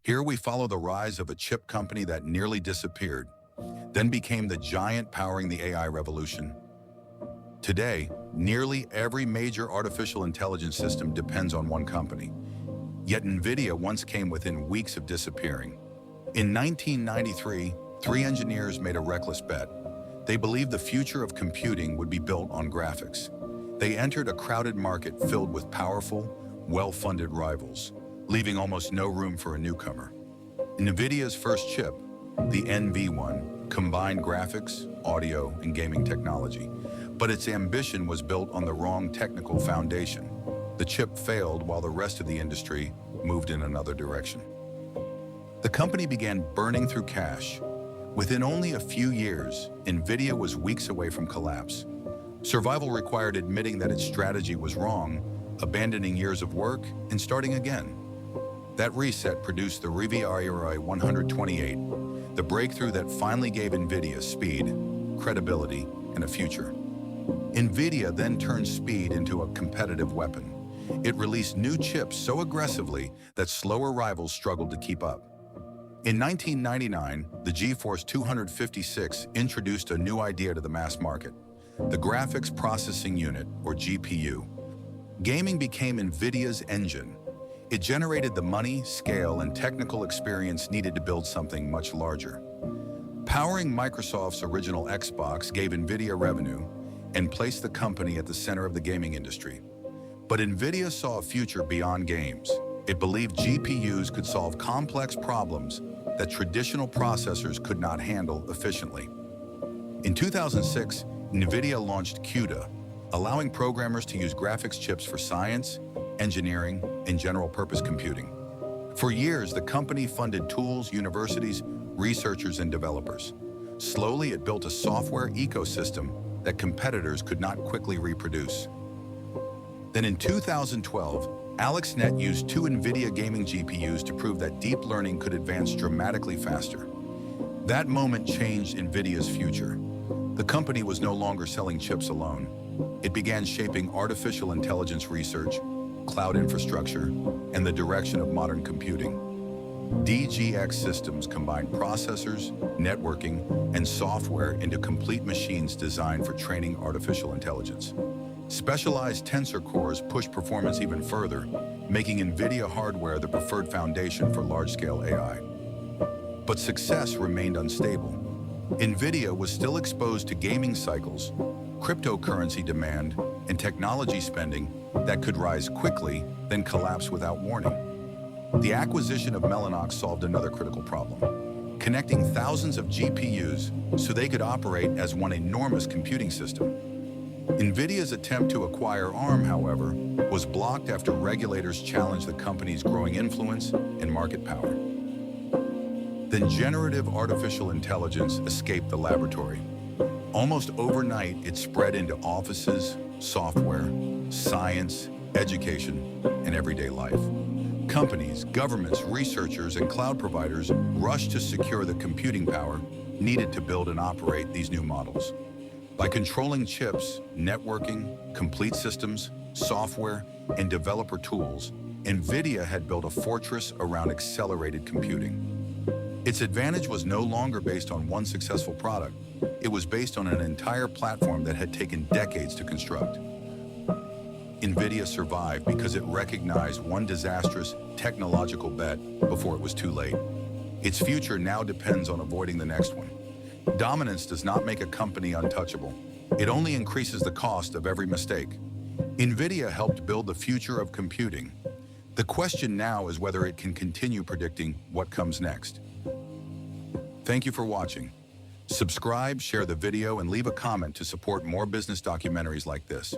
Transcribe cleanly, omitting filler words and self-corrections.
Here we follow the rise of a chip company that nearly disappeared, then became the giant powering the AI revolution. Today, nearly every major artificial intelligence system depends on one company. Yet NVIDIA once came within weeks of disappearing. In 1993, three engineers made a reckless bet. They believed the future of computing would be built on graphics. They entered a crowded market filled with powerful, well-funded rivals, leaving almost no room for a newcomer. NVIDIA's first chip, the NV1, combined graphics, audio, and gaming technology, but its ambition was built on the wrong technical foundation. The chip failed while the rest of the industry moved in another direction. The company began burning through cash. Within only a few years, NVIDIA was weeks away from collapse. Survival required admitting that its strategy was wrong, abandoning years of work, and starting again. That reset produced the Riviera 128, the breakthrough that finally gave NVIDIA speed, credibility, and a future. NVIDIA then turned speed into a competitive weapon. It released new chips so aggressively that slower rivals struggled to keep up. In 1999, the GeForce 256 introduced a new idea to the mass market, the Graphics Processing Unit, or GPU. Gaming became NVIDIA's engine. It generated the money, scale, and technical experience needed to build something much larger. Powering Microsoft's original Xbox gave NVIDIA revenue and placed the company at the center of the gaming industry. But NVIDIA saw a future beyond games. It believed GPUs could solve complex problems that traditional processors could not handle efficiently. In 2006, NVIDIA launched CUDA, allowing programmers to use graphics chips for science, engineering, and general-purpose computing. For years, the company funded tools, universities, researchers, and developers. Slowly, it built a software ecosystem that competitors could not quickly reproduce. Then in 2012, AlexNet used two NVIDIA gaming GPUs to prove that deep learning could advance dramatically faster. That moment changed NVIDIA's future. The company was no longer selling chips alone. It began shaping artificial intelligence research, cloud infrastructure, and the direction of modern computing. DGX systems combine processors, networking, and software into complete machines designed for training artificial intelligence. Specialized tensor cores push performance even further, making NVIDIA hardware the preferred foundation for large-scale AI. But success remained unstable. NVIDIA was still exposed to gaming cycles, cryptocurrency demand, and technology spending that could rise quickly, then collapse without warning. The acquisition of Mellanox solved another critical problem, connecting thousands of GPUs so they could operate as one enormous computing system. NVIDIA's attempt to acquire ARM, however, was blocked after regulators challenged the company's growing influence and market power. Then generative artificial intelligence escaped the laboratory. Almost overnight, it spread into offices, software, science, education, and everyday life. Companies, governments, researchers, and cloud providers rushed to secure the computing power needed to build and operate these new models. By controlling chips, networking, complete systems, software, and developer tools, NVIDIA had built a fortress around accelerated computing. Its advantage was no longer based on one successful product. It was based on an entire platform that had taken decades to construct. NVIDIA survived because it recognized one disastrous technological bet before it was too late. Its future now depends on avoiding the next one. Dominance does not make a company untouchable. It only increases the cost of every mistake. NVIDIA helped build the future of computing. The question now is whether it can continue predicting what comes next. Thank you for watching. Subscribe, share the video, and leave a comment to support more business documentaries like this.